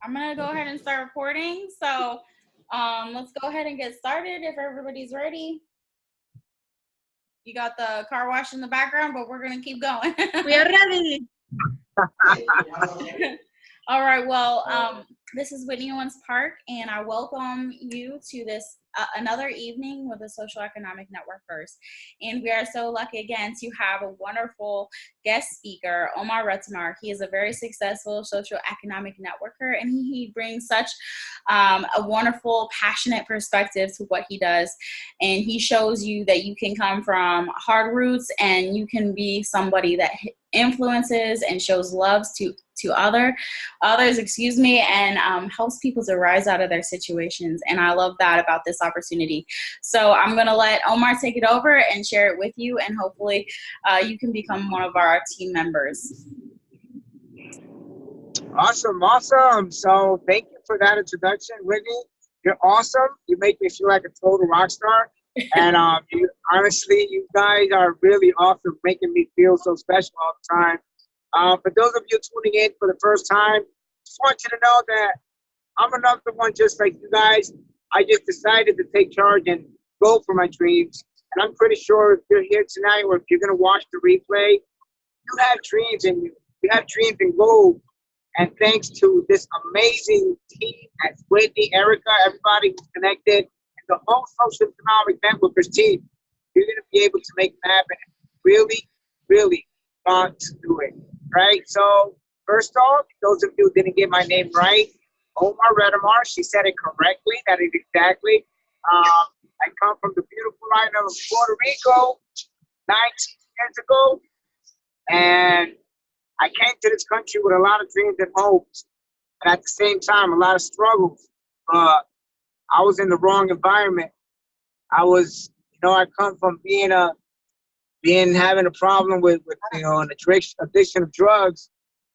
I'm gonna go ahead and start recording. So let's go ahead and get started if everybody's ready. You got the car wash in the background, but we're gonna keep going. We are ready. All right. Well, this is Whitney Owens Park, and I welcome you to this another evening with the Social Economic Networkers. And we are so lucky again to have a wonderful guest speaker, Omar Retamar. He is a very successful social economic networker, and he brings such a wonderful, passionate perspective to what he does. And he shows you that you can come from hard roots and you can be somebody that influences and shows love to others, and helps people to rise out of their situations. And I love that about this opportunity. So I'm going to let Omar take it over and share it with you, and hopefully you can become one of our team members. Awesome. So thank you for that introduction, Whitney. You're awesome. You make me feel like a total rock star. And honestly, you guys are really awesome, making me feel so special all the time. For those of you tuning in for the first time, just want you to know that I'm another one just like you guys. I just decided to take charge and go for my dreams. And I'm pretty sure if you're here tonight or if you're going to watch the replay, you have dreams and you have dreams and goals. And thanks to this amazing team at Whitney, Erica, everybody who's connected, and the whole Social Economic Networkers team, you're going to be able to make it happen. Really want to do it, right? So first off, those of you who didn't get my name right, Omar Retamar, she said it correctly. That is exactly. I come from the beautiful island of Puerto Rico 19 years ago, and I came to this country with a lot of dreams and hopes, and at the same time, a lot of struggles. But I was in the wrong environment. I come from having a problem with an addiction of drugs,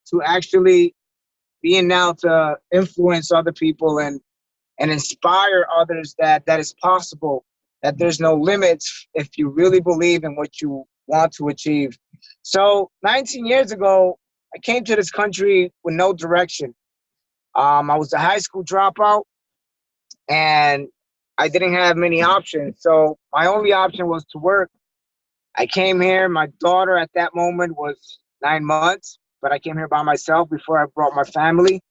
to actually being now to influence other people and inspire others that is possible, that there's no limits if you really believe in what you want to achieve. So 19 years ago, I came to this country with no direction. I was a high school dropout, and I didn't have many options. So my only option was to work. I came here. My daughter at that moment was 9 months, but I came here by myself before I brought my family.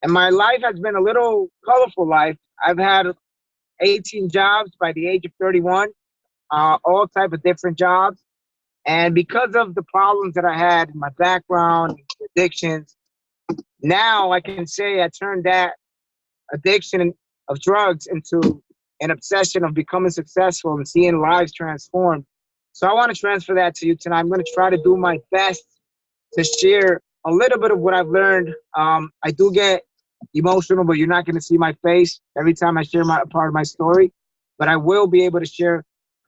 And my life has been a little colorful life. I've had 18 jobs by the age of 31, all type of different jobs. And because of the problems that I had in my background, addictions, now I can say I turned that addiction of drugs into an obsession of becoming successful and seeing lives transformed. So I want to transfer that to you tonight. I'm going to try to do my best to share a little bit of what I've learned. I do get emotional, but you're not going to see my face every time I share a part of my story. But I will be able to share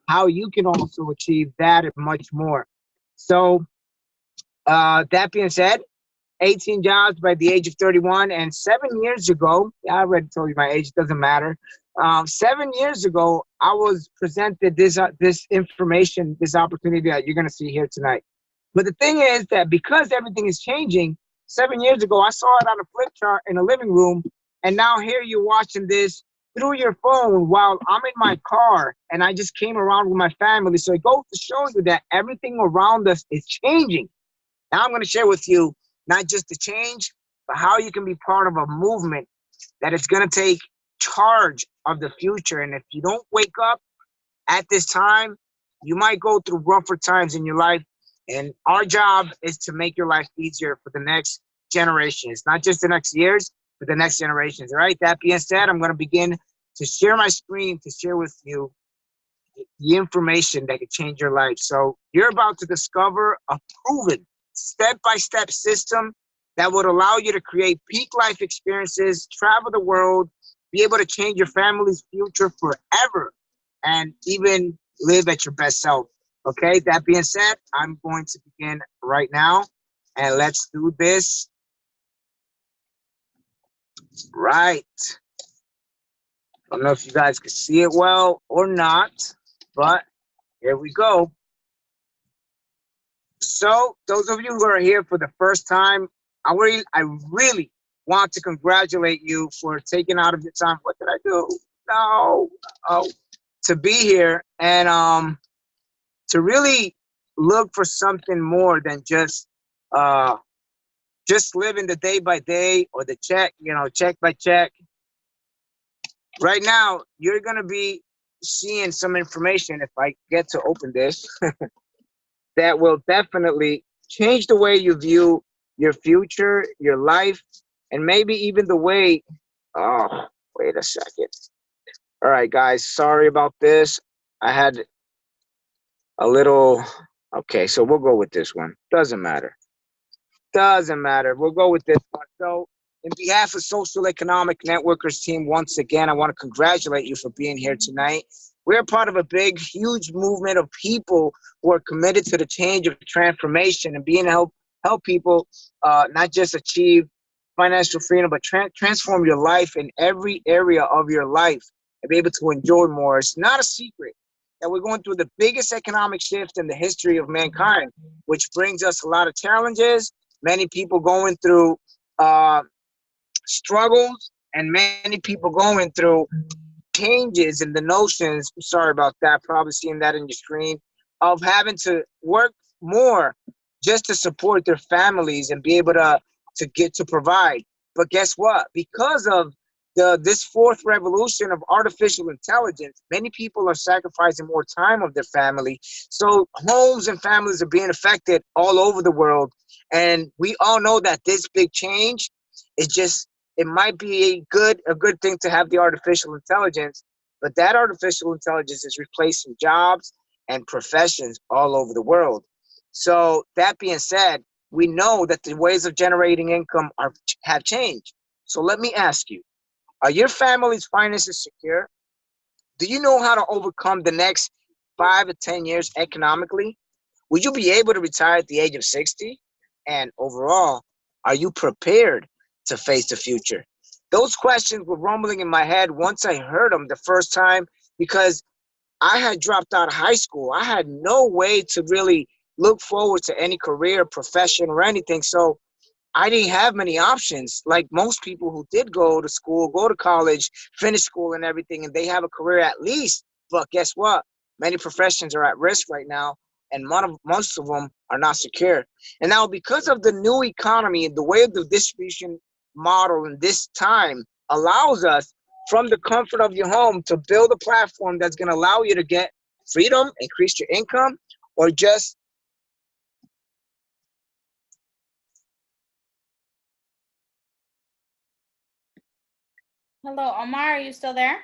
how you can also achieve that and much more. So that being said, 18 jobs by the age of 31, and 7 years ago, I already told you my age, doesn't matter. 7 years ago, I was presented this information, this opportunity that you're going to see here tonight. But the thing is that because everything is changing, 7 years ago, I saw it on a flip chart in a living room, and now here you're watching this through your phone while I'm in my car, and I just came around with my family. So it goes to show you that everything around us is changing. Now I'm going to share with you not just the change, but how you can be part of a movement that is going to take charge of the future. And if you don't wake up at this time, you might go through rougher times in your life. And our job is to make your life easier for the next generation. It's not just the next years, but the next generations. All right. That being said, I'm going to begin to share my screen to share with you the information that could change your life. So you're about to discover a proven step-by-step system that would allow you to create peak life experiences, travel the world, be able to change your family's future forever, and even live at your best self. Okay, that being said, I'm going to begin right now, and let's do this. Right. I don't know if you guys can see it well or not, but here we go. So those of you who are here for the first time, I really want to congratulate you for taking out of your time. What did I do? No, oh, to be here and to really look for something more than uh just living the day by day or the check, check by check. Right now, you're gonna be seeing some information if I get to open this that will definitely change the way you view your future, your life, and maybe even the way. Oh, wait a second. All right, guys, sorry about this. I had a little. Okay, so we'll go with this one. Doesn't matter. Doesn't matter. We'll go with this one. So, in behalf of Social Economic Networkers team, once again, I want to congratulate you for being here tonight. We're part of a big, huge movement of people who are committed to the change of transformation and being help people not just achieve financial freedom, but transform your life in every area of your life and be able to enjoy more. It's not a secret that we're going through the biggest economic shift in the history of mankind, which brings us a lot of challenges. Many people going through struggles, and many people going through changes in the notions. Sorry about that. Probably seeing that in your screen of having to work more just to support their families and be able to get to provide. But guess what? Because of this fourth revolution of artificial intelligence, many people are sacrificing more time of their family. So homes and families are being affected all over the world. And we all know that this big change is just, it might be a good thing to have the artificial intelligence, but that artificial intelligence is replacing jobs and professions all over the world. So that being said, we know that the ways of generating income have changed. So let me ask you, are your family's finances secure? Do you know how to overcome the next 5 to 10 years economically? Will you be able to retire at the age of 60? And overall, are you prepared to face the future? Those questions were rumbling in my head once I heard them the first time because I had dropped out of high school. I had no way to really look forward to any career, profession, or anything. So I didn't have many options like most people who did go to school, go to college, finish school and everything, and they have a career at least. But guess what? Many professions are at risk right now, and most of them are not secure. And now, because of the new economy, the way of the distribution model in this time allows us from the comfort of your home to build a platform that's going to allow you to get freedom, increase your income, or just. Hello, Omar, are you still there?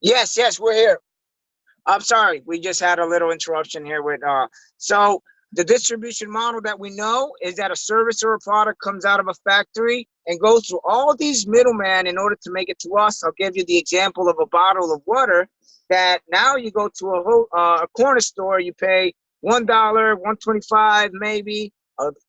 Yes, we're here. I'm sorry, we just had a little interruption here with so the distribution model that we know is that a service or a product comes out of a factory and goes through all these middlemen in order to make it to us. I'll give you the example of a bottle of water that now you go to a corner store, you pay $1, 1.25 maybe,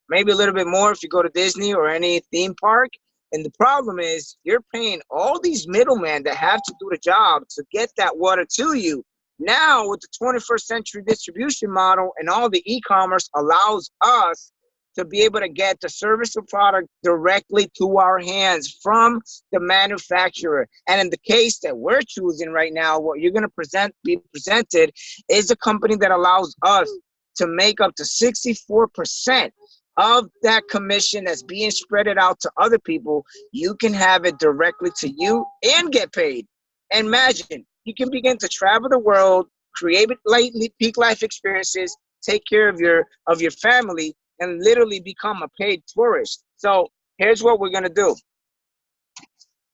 maybe a little bit more if you go to Disney or any theme park. And the problem is you're paying all these middlemen that have to do the job to get that water to you. Now, with the 21st century distribution model and all the e-commerce allows us to be able to get the service or product directly to our hands from the manufacturer. And in the case that we're choosing right now, what you're going to be presented is a company that allows us to make up to 64% of that commission that's being spread it out to other people. You can have it directly to you and get paid. And imagine, you can begin to travel the world, create peak life experiences, take care of your family, and literally become a paid tourist. So here's what we're gonna do.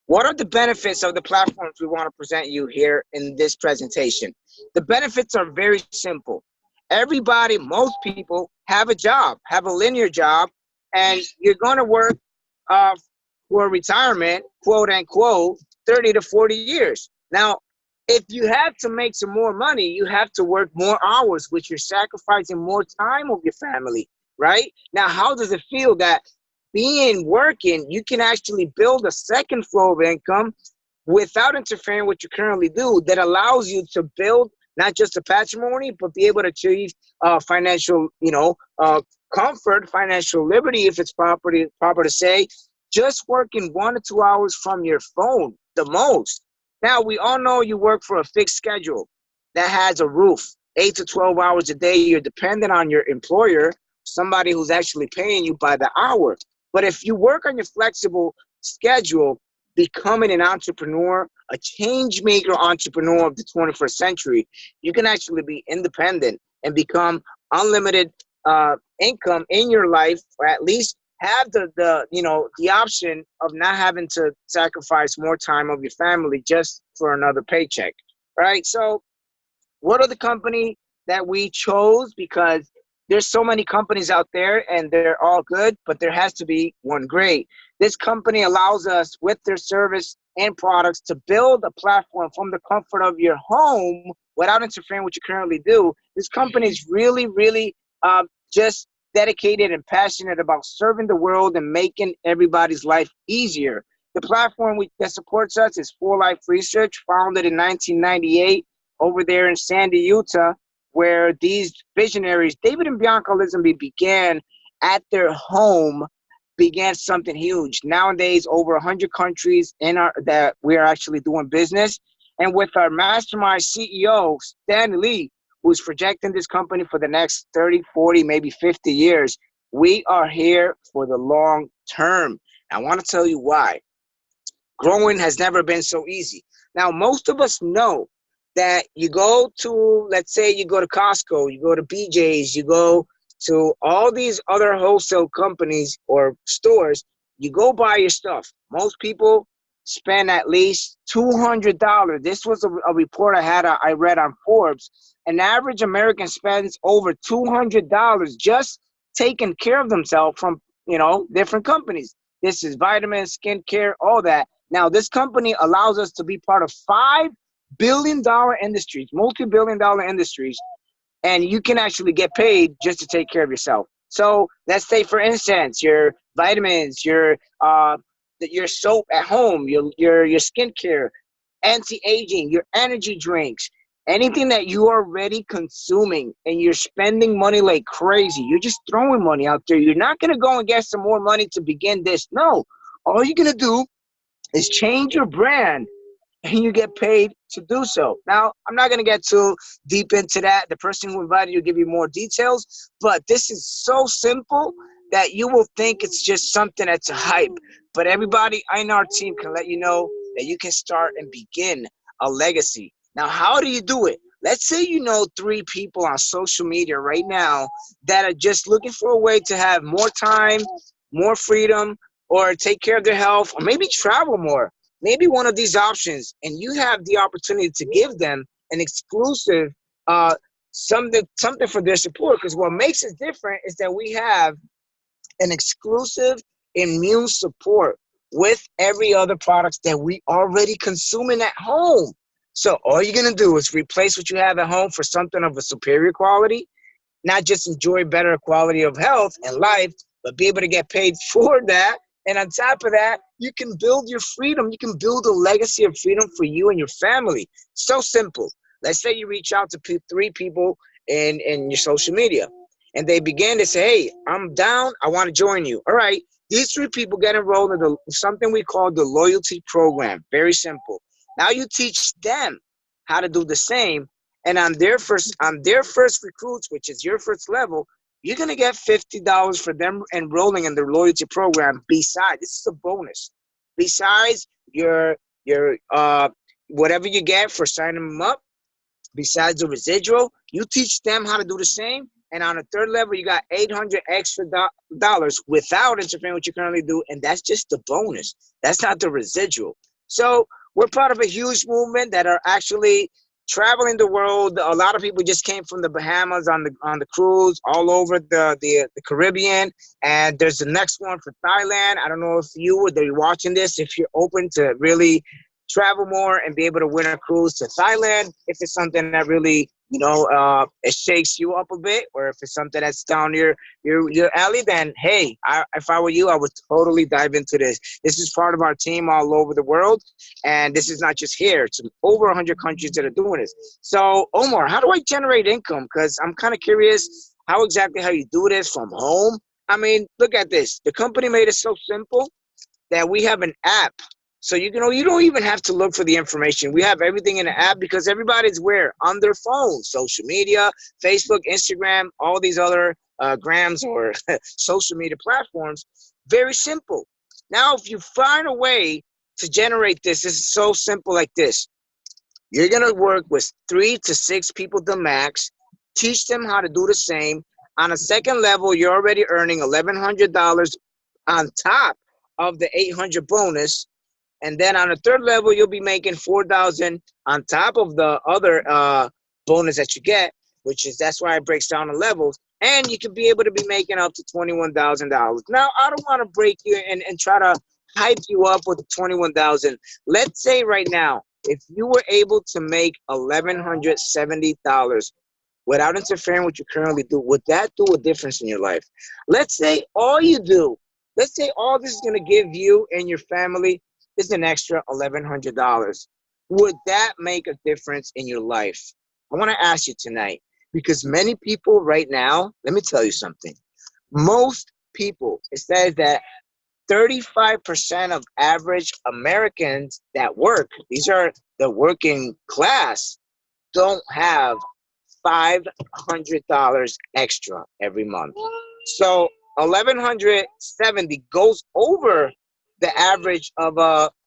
What are the benefits of the platforms we want to present you here in this presentation? The benefits are very simple. Everybody, most people have a job, have a linear job, and you're going to work for retirement, quote unquote, 30 to 40 years. Now, if you have to make some more money, you have to work more hours, which you're sacrificing more time with your family, right? Now, how does it feel that being working, you can actually build a second flow of income without interfering with what you currently do that allows you to build not just a patrimony, but be able to achieve financial, comfort, financial liberty, if it's proper to say, just working 1 to 2 hours from your phone, the most. Now, we all know you work for a fixed schedule that has a roof, 8 to 12 hours a day. You're dependent on your employer, somebody who's actually paying you by the hour. But if you work on your flexible schedule, becoming an entrepreneur, a change maker entrepreneur of the 21st century, you can actually be independent and become unlimited income in your life, or at least have the option of not having to sacrifice more time of your family just for another paycheck, right? So what are the company that we chose? Because there's so many companies out there and they're all good, but there has to be one great. This company allows us with their service and products to build a platform from the comfort of your home without interfering with what you currently do. This company is really, really just dedicated and passionate about serving the world and making everybody's life easier. The platform that supports us is For Life Research, founded in 1998 over there in Sandy, Utah, where these visionaries, David and Bianca Lisenby, began at their home, began something huge. Nowadays, over 100 countries that we are actually doing business. And with our mastermind CEO, Stan Lee, who's projecting this company for the next 30, 40, maybe 50 years, we are here for the long term. I want to tell you why. Growing has never been so easy. Now, most of us know that you go to, let's say you go to Costco, you go to BJ's, you go to all these other wholesale companies or stores, you go buy your stuff. Most people spend at least $200. This was a report I read on Forbes. An average American spends over $200 just taking care of themselves from, different companies. This is vitamins, skincare, all that. Now, this company allows us to be part of $5 billion industries, multi-billion-dollar industries, and you can actually get paid just to take care of yourself. So let's say, for instance, your vitamins, your soap at home, your skincare, anti-aging, your energy drinks, anything that you are already consuming and you're spending money like crazy. You're just throwing money out there. You're not going to go and get some more money to begin this. No, all you're going to do is change your brand and you get paid to do so. Now, I'm not going to get too deep into that. The person who invited you will give you more details, but this is so simple that you will think it's just something that's a hype. But everybody in our team can let you know that you can start and begin a legacy. Now, how do you do it? Let's say you know 3 people on social media right now that are just looking for a way to have more time, more freedom, or take care of their health, or maybe travel more. Maybe one of these options, and you have the opportunity to give them an exclusive something for their support. Because what makes it different is that we have an exclusive immune support with every other products that we already consuming at home. So all you're gonna do is replace what you have at home for something of a superior quality, not just enjoy better quality of health and life, but be able to get paid for that. And on top of that, you can build your freedom. You can build a legacy of freedom for you and your family. So simple. Let's say you reach out to 3 people in your social media, and they begin to say, hey, I'm down. I want to join you. All right. These 3 people get enrolled in something we call the loyalty program. Very simple. Now you teach them how to do the same. And on their first recruits, which is your first level, you're gonna get $50 for them enrolling in their loyalty program. Besides, this is a bonus. Besides your whatever you get for signing them up, besides the residual, you teach them how to do the same. And on the 3rd level, you got $800 extra dollars without interfering with what you currently do, and that's just the bonus. That's not the residual. So we're part of a huge movement that are actually traveling the world. A lot of people just came from the Bahamas on the cruise, all over the Caribbean, and there's the next one for Thailand. I don't know if you're watching this, if you're open to really travel more and be able to win a cruise to Thailand, if it's something that really it shakes you up a bit, or if it's something that's down your alley, then hey, if I were you, I would totally dive into this. This is part of our team all over the world, and this is not just here. It's over 100 countries that are doing this. So Omar, how do I generate income? Because I'm kind of curious how you do this from home. I mean, look at this. The company made it so simple that we have an app. So you don't even have to look for the information. We have everything in the app because everybody's where? On their phone, social media, Facebook, Instagram, all these other grams or social media platforms. Very simple. Now, if you find a way to generate this is so simple like this. You're going to work with 3 to 6 people the max, teach them how to do the same. On a second level, you're already earning $1,100 on top of the 800 bonus. And then on the third level, you'll be making 4,000 on top of the other bonus that you get, which is that's why it breaks down the levels. And you can be able to be making up to $21,000. Now, I don't want to break you and try to hype you up with the 21,000. Let's say right now, if you were able to make $1,170 without interfering with what you currently do, would that do a difference in your life? Let's say all you do, let's say all this is going to give you and your family is an extra $1,100. Would that make a difference in your life? I want to ask you tonight, because many people right now, let me tell you something. Most people, it says that 35% of average Americans that work, these are the working class, don't have $500 extra every month. So 1,170 goes over the average of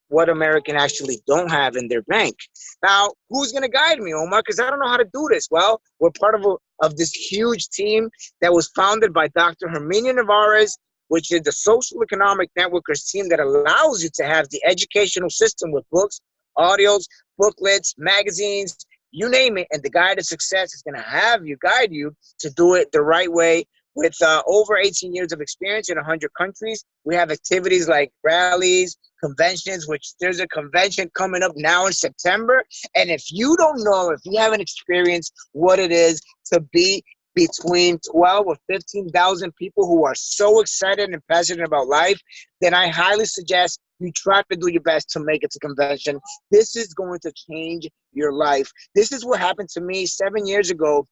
what American actually don't have in their bank. Now, who's going to guide me, Omar? Because I don't know how to do this. Well, we're part of this huge team that was founded by Dr. Herminia Navarez, which is the Social Economic Networkers team that allows you to have the educational system with books, audios, booklets, magazines, you name it. And the Guide to Success is going to have you, guide you to do it the right way. With over 18 years of experience in 100 countries, we have activities like rallies, conventions, which there's a convention coming up now in September. And if you don't know, if you haven't experienced what it is to be between 12 or 15,000 people who are so excited and passionate about life, then I highly suggest you try to do your best to make it to convention. This is going to change your life. This is what happened to me 7 years ago.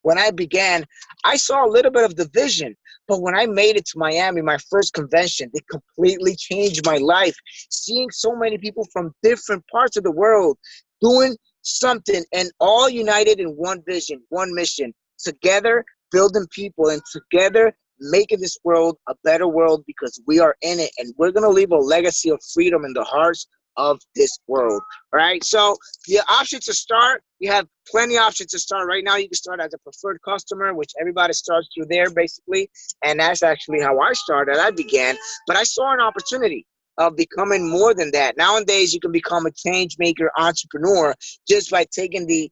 When I began, I saw a little bit of the vision, but when I made it to Miami, my first convention, it completely changed my life. Seeing so many people from different parts of the world doing something and all united in one vision, one mission, together building people and together making this world a better world because we are in it and we're going to leave a legacy of freedom in the hearts of this world. All right. So the option to start, you have plenty of options to start. Right now, you can start as a preferred customer, which everybody starts through there basically. And that's actually how I started. I began, but I saw an opportunity of becoming more than that. Nowadays, you can become a change maker entrepreneur just by taking the,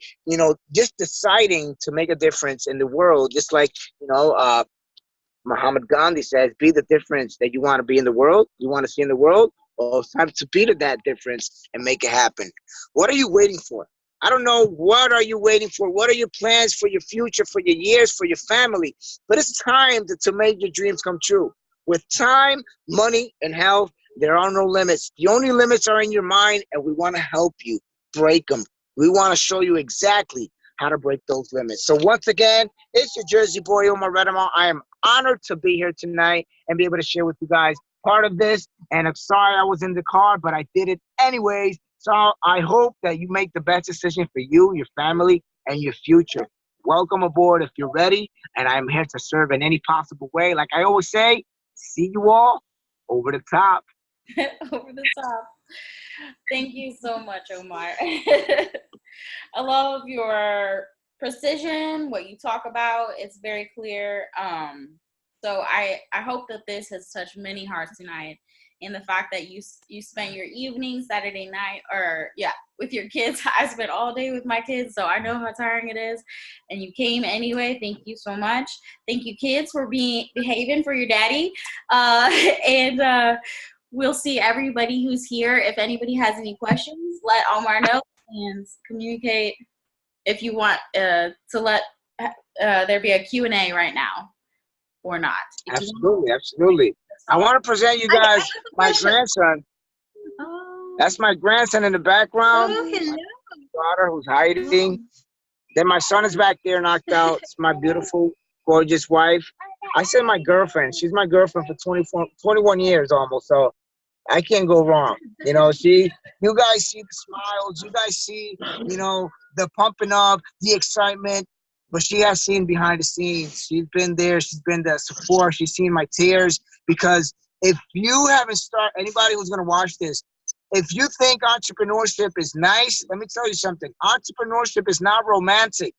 just deciding to make a difference in the world. Just like, Muhammad Gandhi says, be the difference that you want to be in the world, you want to see in the world. Well, it's time to be that difference and make it happen. What are you waiting for? I don't know. What are you waiting for? What are your plans for your future, for your years, for your family? But it's time to make your dreams come true. With time, money, and health, there are no limits. The only limits are in your mind, and we want to help you break them. We want to show you exactly how to break those limits. So once again, it's your Jersey boy, Omar Retamar. I am honored to be here tonight and be able to share with you guys part of this. And I'm sorry I was in the car, but I did it anyways. So I hope that you make the best decision for you, your family, and your future. Welcome aboard if you're ready, and I'm here to serve in any possible way. Like I always say, see you all over the top. Over the top. Thank you so much, Omar. I love your precision, what you talk about. It's very clear. So I hope that this has touched many hearts tonight. And the fact that you spent your evening, Saturday night, with your kids. I spent all day with my kids, so I know how tiring it is. And you came anyway. Thank you so much. Thank you, kids, for behaving for your daddy. We'll see everybody who's here. If anybody has any questions, let Omar know and communicate if you want to let there be a Q&A right now or not. Absolutely. I want to present you guys my grandson. Oh. That's my grandson in the background. Oh, hello. My daughter who's hiding. Then my son is back there knocked out. It's my beautiful, gorgeous wife. I said my girlfriend. She's my girlfriend for 21 years almost. So I can't go wrong. You guys see the smiles, you guys see, the pumping up, the excitement, but she has seen behind the scenes. She's been there, she's been the support, she's seen my tears. Because if you haven't started, anybody who's gonna watch this, if you think entrepreneurship is nice, let me tell you something. Entrepreneurship is not romantic.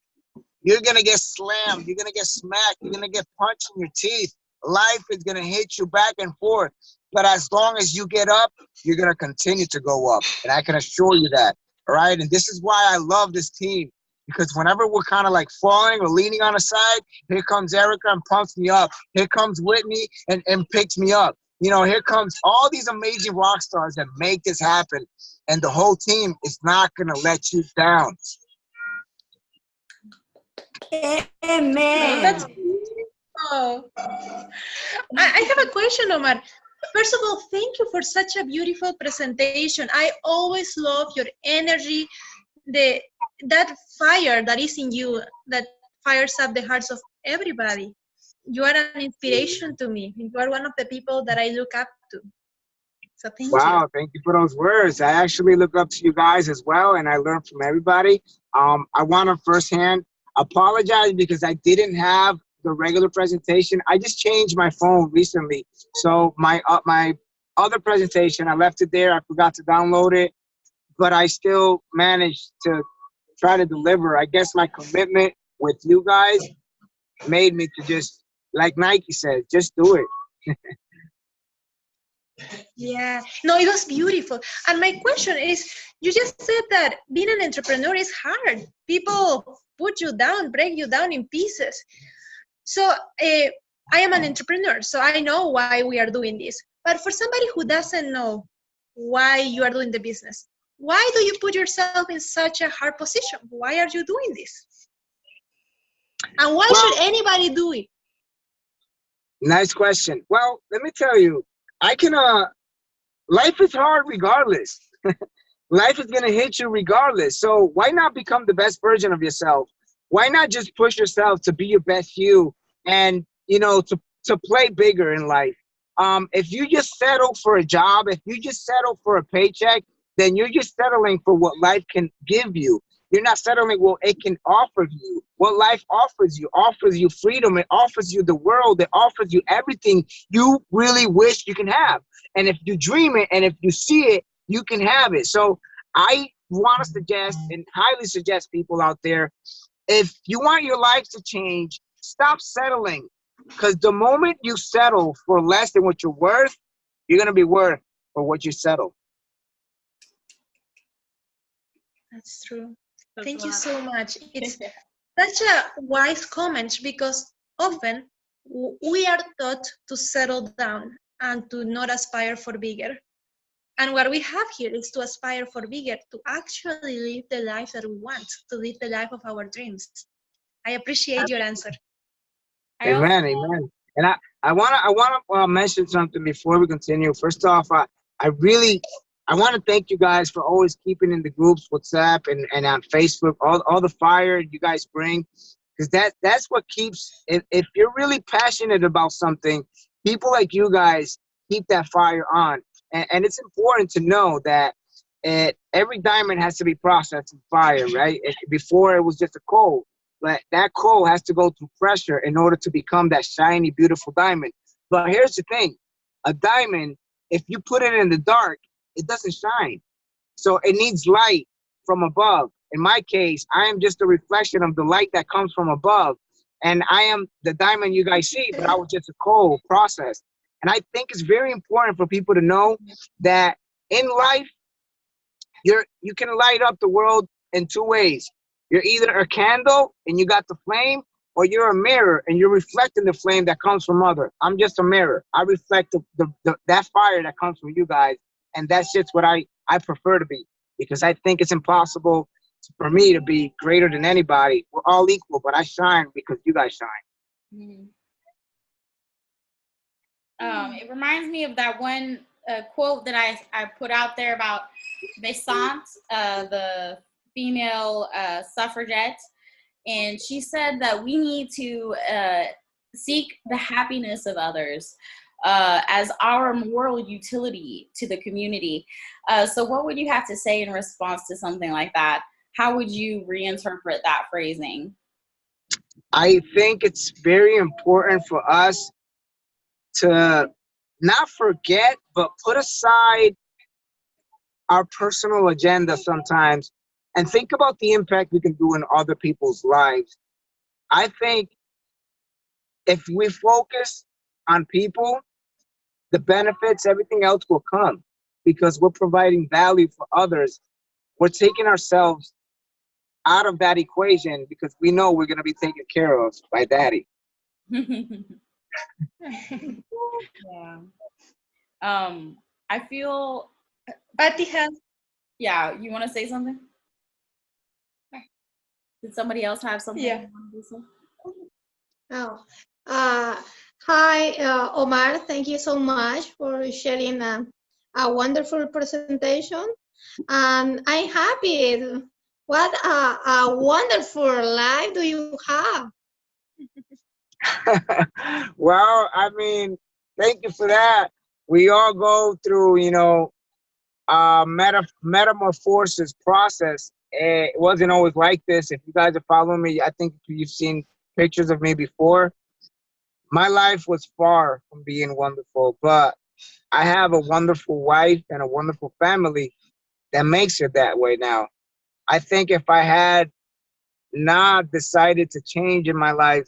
You're going to get slammed. You're going to get smacked. You're going to get punched in your teeth. Life is going to hit you back and forth. But as long as you get up, you're going to continue to go up. And I can assure you that. All right. And this is why I love this team. Because whenever we're kind of like falling or leaning on the side, here comes Erica and pumps me up. Here comes Whitney and picks me up. Here comes all these amazing rock stars that make this happen. And the whole team is not going to let you down. Amen. That's beautiful. I have a question, Omar. First of all, thank you for such a beautiful presentation. I always love your energy, that fire that is in you, that fires up the hearts of everybody. You are an inspiration to me. You are one of the people that I look up to. So thank you. Wow, thank you for those words. I actually look up to you guys as well, and I learn from everybody. I want to firsthand apologize because I didn't have the regular presentation. I just changed my phone recently. So my other presentation, I left it there. I forgot to download it, but I still managed to try to deliver. I guess my commitment with you guys made me to just, like Nike says, just do it. Yeah, no, it was beautiful. And my question is, you just said that being an entrepreneur is hard. People put you down, break you down in pieces. So I am an entrepreneur, so I know why we are doing this. But for somebody who doesn't know why you are doing the business, why do you put yourself in such a hard position? Why are you doing this? And why should anybody do it? Nice question. Well, let me tell you, life is hard regardless. Life is going to hit you regardless. So why not become the best version of yourself? Why not just push yourself to be your best you and, to play bigger in life? If you just settle for a job, if you just settle for a paycheck, then you're just settling for what life can give you. You're not settling what it can offer you. What life offers you freedom. It offers you the world. It offers you everything you really wish you can have. And if you dream it and if you see it, you can have it. So I want to suggest and highly suggest people out there, if you want your life to change, stop settling. Because the moment you settle for less than what you're worth, you're going to be worth for what you settle. That's true. Thank you so much. It's such a wise comment because often we are taught to settle down and to not aspire for bigger. And what we have here is to aspire for bigger, to actually live the life that we want, to live the life of our dreams. I appreciate your answer. Amen. And I wanna mention something before we continue. First off, I want to thank you guys for always keeping in the groups, WhatsApp and on Facebook, all the fire you guys bring, because that's what keeps. If you're really passionate about something, people like you guys keep that fire on, and it's important to know that every diamond has to be processed in fire, right? Before it was just a coal. But that coal has to go through pressure in order to become that shiny, beautiful diamond. But here's the thing. A diamond, if you put it in the dark, it doesn't shine. So it needs light from above. In my case, I am just a reflection of the light that comes from above. And I am the diamond you guys see, but I was just a coal processed. And I think it's very important for people to know that in life, you can light up the world in two ways. You're either a candle and you got the flame, or you're a mirror and you're reflecting the flame that comes from other. I'm just a mirror. I reflect that fire that comes from you guys, and that's just what I prefer to be, because I think it's impossible for me to be greater than anybody. We're all equal, but I shine because you guys shine. It reminds me of that one quote that I put out there about Besant, the female suffragette, and she said that we need to seek the happiness of others. as our moral utility to the community. So what would you have to say in response to something like that? How would you reinterpret that phrasing? I think it's very important for us to not forget, but put aside our personal agenda sometimes and think about the impact we can do in other people's lives. I think if we focus on people, the benefits, everything else will come because we're providing value for others. We're taking ourselves out of that equation because we know we're going to be taken care of by daddy. Yeah. I feel, Patty has. yeah, you want to say something? Did somebody else have something? Yeah. They wanted to say? Oh, hi, Omar. Thank you so much for sharing a wonderful presentation. And I'm happy. What a wonderful life do you have? Well, I mean, thank you for that. We all go through, metamorphosis process. It wasn't always like this. If you guys are following me, I think you've seen pictures of me before. My life was far from being wonderful, but I have a wonderful wife and a wonderful family that makes it that way now. I think if I had not decided to change in my life,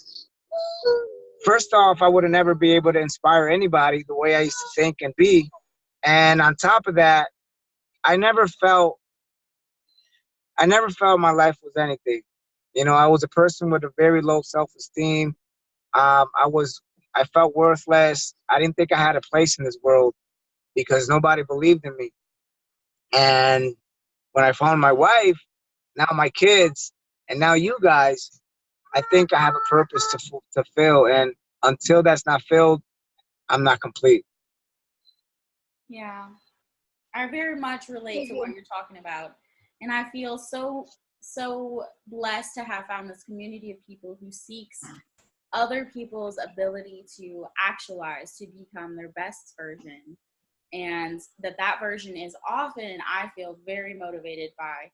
first off, I would have never be able to inspire anybody the way I used to think and be. And on top of that, I never felt my life was anything. I was a person with a very low self-esteem. I felt worthless. I didn't think I had a place in this world because nobody believed in me. And when I found my wife, now my kids, and now you guys, I think I have a purpose to fill. And until that's not filled, I'm not complete. Yeah. I very much relate to what you're talking about. And I feel so blessed to have found this community of people who seeks other people's ability to actualize, to become their best version. And that version is often, I feel, very motivated by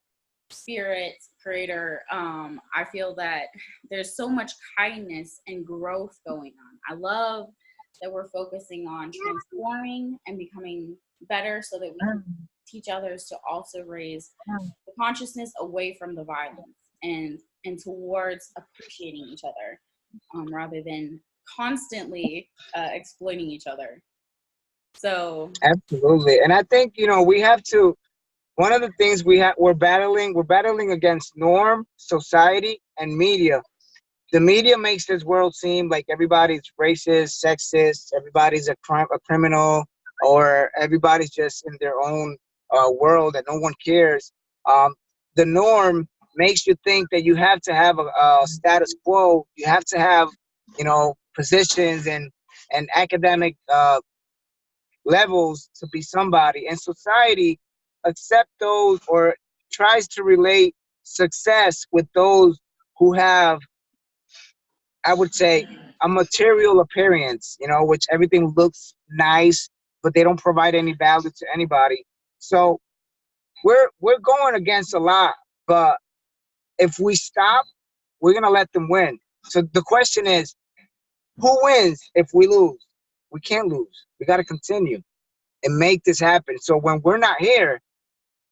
spirit, creator. I feel that there's so much kindness and growth going on. I love that we're focusing on transforming and becoming better so that we can teach others to also raise the consciousness away from the violence and towards appreciating each other, rather than constantly exploiting each other. So Absolutely. And I think, we have to, one of the things we're battling against norm, society, and media. The media makes this world seem like everybody's racist, sexist, everybody's a criminal, or everybody's just in their own world and no one cares. The norm makes you think that you have to have a status quo. You have to have, positions and academic levels to be somebody. And society accept those or tries to relate success with those who have, I would say, a material appearance, which everything looks nice, but they don't provide any value to anybody. So we're going against a lot, but if we stop, we're gonna let them win. So the question is, who wins if we lose? We can't lose. We got to continue and make this happen. So when we're not here,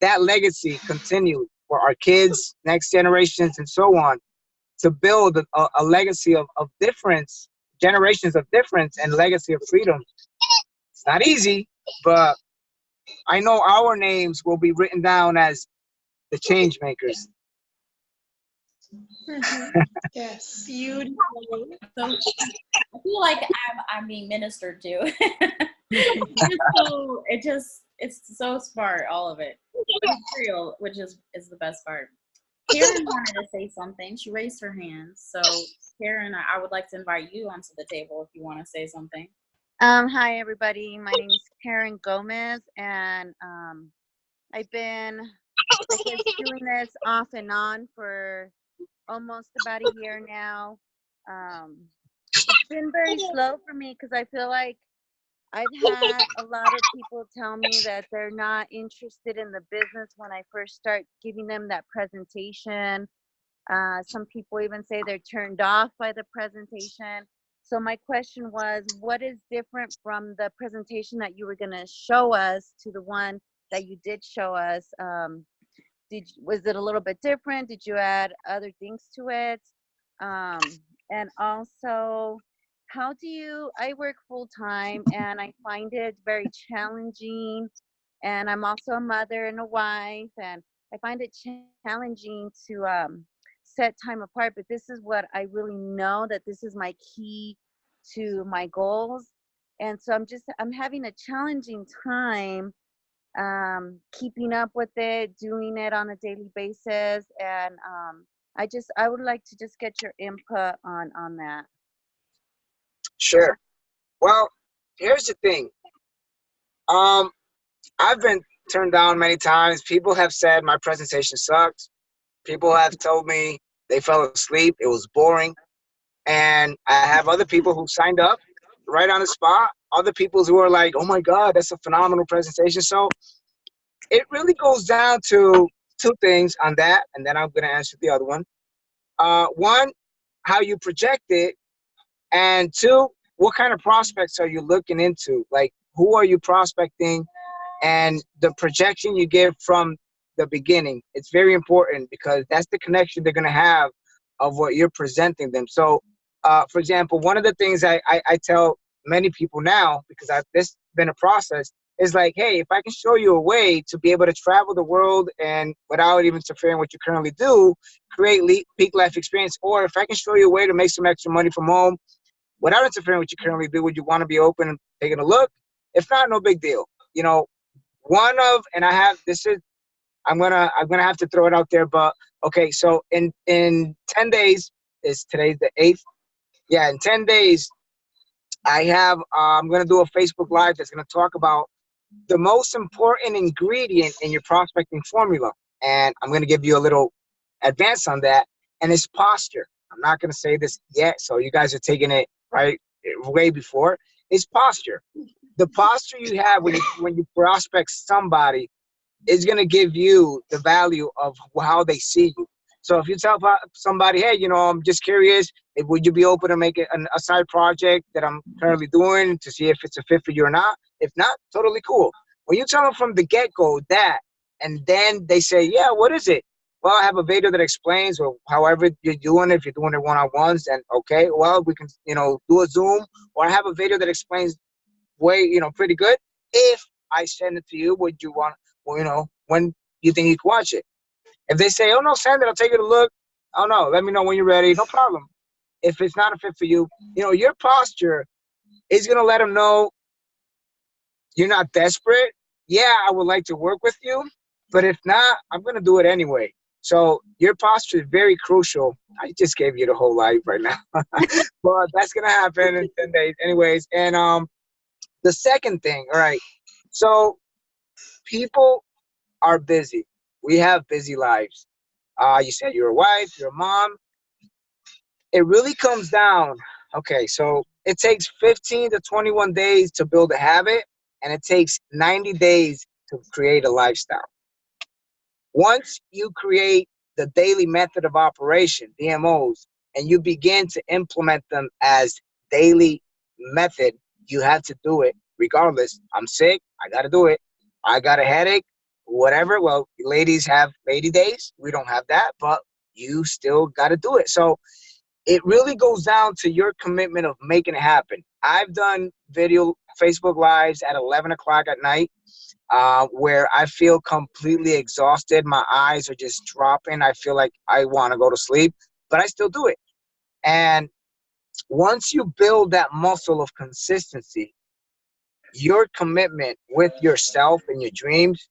that legacy continues for our kids, next generations, and so on, to build a legacy of difference, generations of difference, and legacy of freedom. It's not easy, but I know our names will be written down as the change makers. Yes, beautiful. So I feel like I'm being ministered to. It's so smart, all of it. But it's real, which is the best part. Karen wanted to say something. She raised her hand. So Karen, I would like to invite you onto the table if you want to say something. Hi everybody. My name is Karen Gomez, and I've been, I guess, doing this off and on for almost about a year now. It's been very slow for me because I feel like I've had a lot of people tell me that they're not interested in the business when I first start giving them that presentation. Some people even say they're turned off by the presentation. So my question was, what is different from the presentation that you were going to show us to the one that you did show us? Was it a little bit different? Did you add other things to it? And also, how do you, I work full time and I find it very challenging. And I'm also a mother and a wife, and I find it challenging to set time apart. But this is what I really know, that this is my key to my goals. And so I'm having a challenging time keeping up with it, doing it on a daily basis. And I would like to just get your input on that. Sure. Well, here's the thing. I've been turned down many times. People have said my presentation sucks. People have told me they fell asleep. It was boring. And I have other people who signed up right on the spot. Other people who are like, oh my God, that's a phenomenal presentation. So it really goes down to two things on that. And then I'm going to answer the other one. One, how you project it. And two, what kind of prospects are you looking into? Like, who are you prospecting? And the projection you give from the beginning, it's very important, because that's the connection they're going to have of what you're presenting them. So, for example, one of the things I tell many people now, because this has been a process, is like, hey, if I can show you a way to be able to travel the world and without even interfering with what you currently do, create peak life experience, or if I can show you a way to make some extra money from home without interfering with what you currently do, would you want to be open and taking a look? If not, no big deal. You know, I'm gonna have to throw it out there, but okay, so in 10 days, today's the 8th. Yeah, in 10 days, I'm gonna do a Facebook Live that's gonna talk about the most important ingredient in your prospecting formula. And I'm gonna give you a little advance on that, and it's posture. I'm not gonna say this yet, so you guys are taking it right way before. It's posture. The posture you have when you prospect somebody is going to give you the value of how they see you. So if you tell somebody, hey, I'm just curious, would you be open to make a side project that I'm currently doing to see if it's a fit for you or not? If not, totally cool. When you tell them from the get-go that, and then they say, yeah, what is it? Well, I have a video that explains, or however you're doing it. If you're doing it one-on-ones, then okay, well, we can, do a Zoom, or I have a video that explains pretty good. If I send it to you, would you want, when you think you can watch it? If they say, oh no, send it, I'll take it a look. Oh no, let me know when you're ready. No problem. If it's not a fit for you, your posture is going to let them know you're not desperate. Yeah, I would like to work with you, but if not, I'm going to do it anyway. So your posture is very crucial. I just gave you the whole life right now. But that's going to happen in 10 days anyways. And the second thing, all right, so people are busy. We have busy lives. You said you're a wife, you're a mom. It really comes down, okay, so it takes 15 to 21 days to build a habit, and it takes 90 days to create a lifestyle. Once you create the daily method of operation, DMOs, and you begin to implement them as daily method, you have to do it regardless. I'm sick, I got to do it. I got a headache, whatever. Well, ladies have lady days. We don't have that, but you still got to do it. So it really goes down to your commitment of making it happen. I've done video Facebook Lives at 11 o'clock at night where I feel completely exhausted. My eyes are just dropping. I feel like I want to go to sleep, but I still do it. And once you build that muscle of consistency, your commitment with yourself and your dreams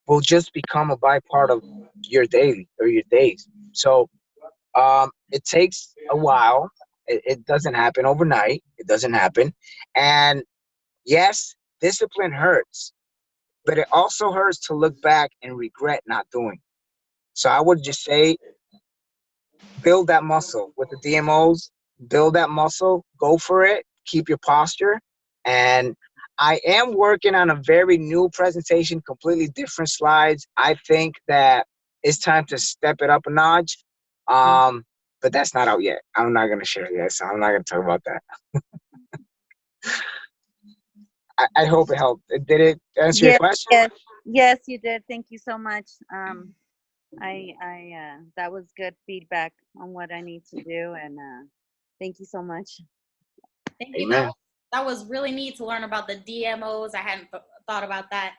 will just become a bypart of your daily or your days. So it takes a while. It doesn't happen overnight. It doesn't happen. And yes, discipline hurts, but it also hurts to look back and regret not doing. So I would just say, build that muscle with the DMOs, build that muscle, go for it, keep your posture. And I am working on a very new presentation, completely different slides. I think that it's time to step it up a notch. But that's not out yet. I'm not gonna share it yet, so I'm not gonna talk about that. I hope it helped. Did it answer your Yes, question? yes, you did. Thank you so much. That was good feedback on what I need to do, and thank you so much. Thank you. Amen. That was really neat to learn about the DMOs. I hadn't thought about that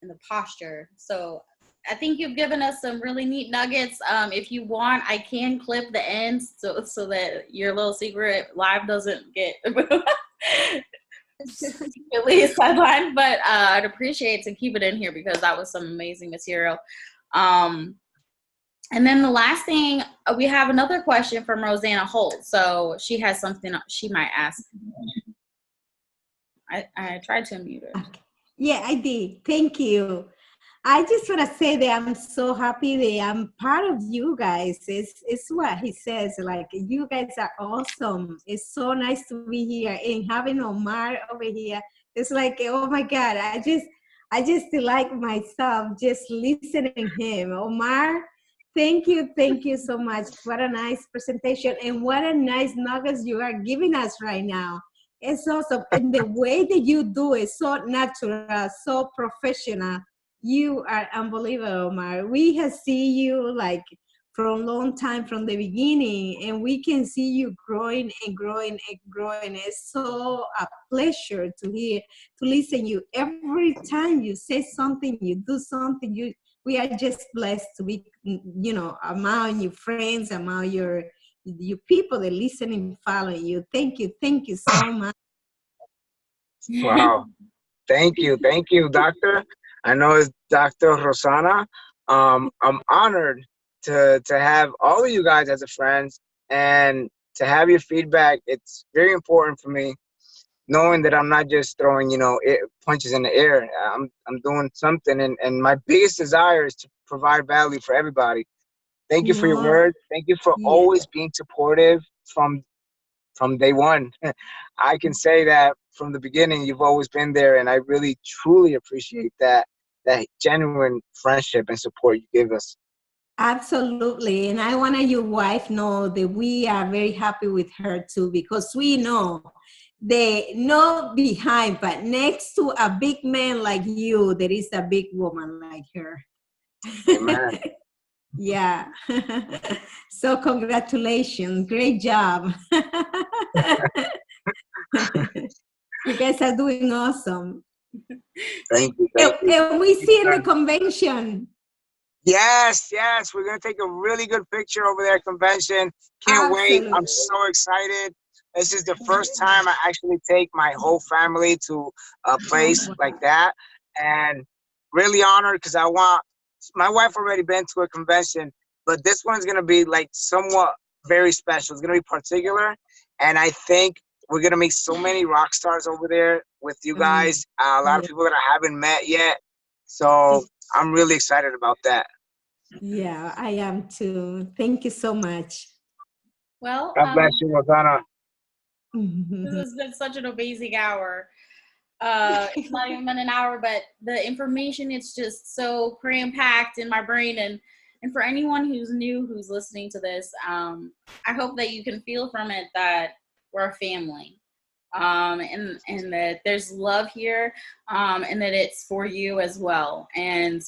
in the posture. So I think you've given us some really neat nuggets. If you want, I can clip the ends so that your little secret live doesn't get secretly sidelined. But I'd appreciate to keep it in here because that was some amazing material. And then the last thing, we have another question from Rosanna Holt. So she has something she might ask. I tried to unmute her. Okay. Yeah, I did. Thank you. I just want to say that I'm so happy that I'm part of you guys. It's what he says, like, you guys are awesome. It's so nice to be here and having Omar over here. It's like, oh my God, I just like myself just listening him. Omar, thank you so much. What a nice presentation and what a nice nuggets you are giving us right now. It's awesome. And the way that you do it, so natural, so professional. You are unbelievable, Omar. We have seen you like from a long time from the beginning, and we can see you growing and growing and growing. It's so a pleasure to hear, to listen you. Every time you say something, you do something, we are just blessed to be, among your friends, among your people that listen and follow you. Thank you so much. Wow. Thank you, doctor. I know it's Dr. Rosana. I'm honored to have all of you guys as a friends and to have your feedback. It's very important for me, knowing that I'm not just throwing, punches in the air. I'm doing something, and my biggest desire is to provide value for everybody. Thank you for your words. Thank you for always being supportive from day one. I can say that from the beginning, you've always been there, and I really, truly appreciate that genuine friendship and support you give us. Absolutely. And I want your wife know that we are very happy with her too, because we know they know behind, but next to a big man like you, there is a big woman like her. Amen. Yeah. So congratulations. Great job. You guys are doing awesome. Thank you. And we see in the convention. Yes. We're going to take a really good picture over there at convention. Can't wait. I'm so excited. This is the first time I actually take my whole family to a place like that. And really honored because my wife already been to a convention, but this one's going to be like somewhat very special. It's going to be particular. And I think we're going to meet so many rock stars over there with you guys. A lot of people that I haven't met yet. So I'm really excited about that. Yeah, I am too. Thank you so much. Well, God bless you, Rosanna. This has been such an amazing hour. It's not even been an hour, but the information, it's just so cram-packed in my brain. And for anyone who's new, who's listening to this, I hope that you can feel from it that we're a family. And that there's love here, and that it's for you as well. And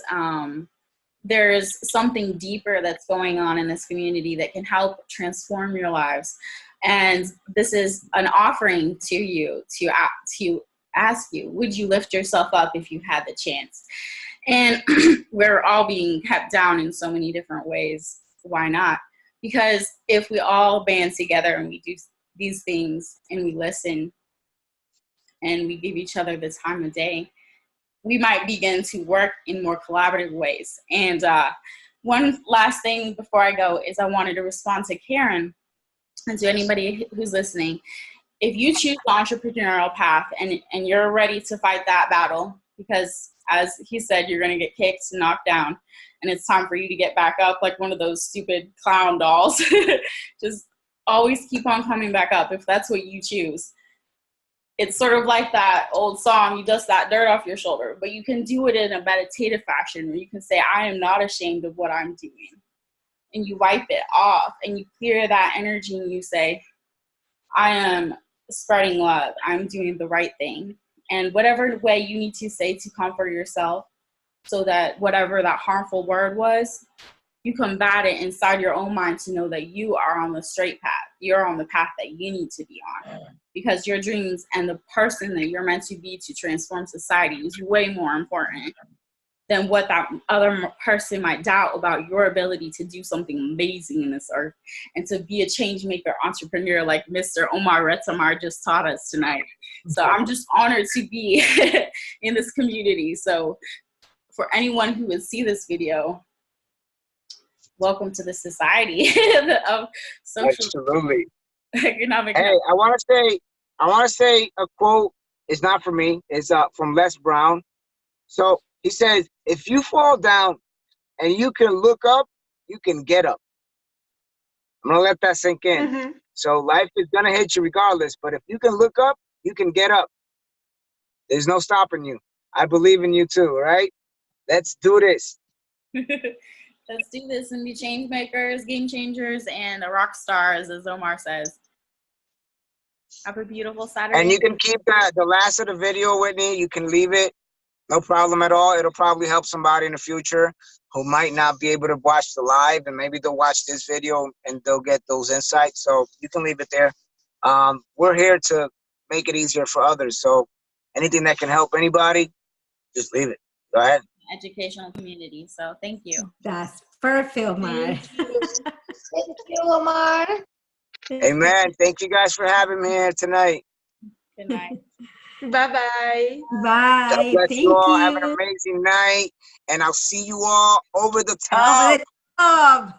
there's something deeper that's going on in this community that can help transform your lives. And this is an offering to you to ask you, would you lift yourself up if you had the chance? And we're all being kept down in so many different ways. Why not? Because if we all band together and we do these things and we listen and we give each other the time of day, we might begin to work in more collaborative ways. And one last thing before I go is I wanted to respond to Karen and to anybody who's listening. If you choose the entrepreneurial path and you're ready to fight that battle, because as he said, you're going to get kicked and knocked down, and it's time for you to get back up like one of those stupid clown dolls. Just always keep on coming back up if that's what you choose. it's sort of like that old song, you dust that dirt off your shoulder, but you can do it in a meditative fashion where you can say, I am not ashamed of what I'm doing. And you wipe it off and you clear that energy and you say, I am spreading love. I'm doing the right thing. And whatever way you need to say to comfort yourself so that whatever that harmful word was, you combat it inside your own mind to know that you are on the straight path. You're on the path that you need to be on, because your dreams and the person that you're meant to be to transform society is way more important than what that other person might doubt about your ability to do something amazing in this earth and to be a change maker entrepreneur like Mr. Omar Retamar just taught us tonight. So I'm just honored to be in this community. So for anyone who would see this video, welcome to the society of social Absolutely. economic. Hey, I want to say a quote. It's not from me. It's from Les Brown. So he says, if you fall down and you can look up, you can get up. I'm going to let that sink in. Mm-hmm. So life is going to hit you regardless. But if you can look up, you can get up. There's no stopping you. I believe in you too, right? Let's do this. Let's do this and be change makers, game changers, and rock stars, as Omar says. Have a beautiful Saturday. And you can keep the last of the video, Whitney. You can leave it. No problem at all. It'll probably help somebody in the future who might not be able to watch the live, and maybe they'll watch this video and they'll get those insights. So you can leave it there. We're here to make it easier for others. So anything that can help anybody, just leave it. Go ahead. Educational community. So thank you. That's perfect, Omar. Thank you, Omar. Amen. Thank you guys for having me here tonight. Good night. Bye-bye. Bye. God bless Thank you all. you. Have an amazing night. And I'll see you all over the Over top. the top.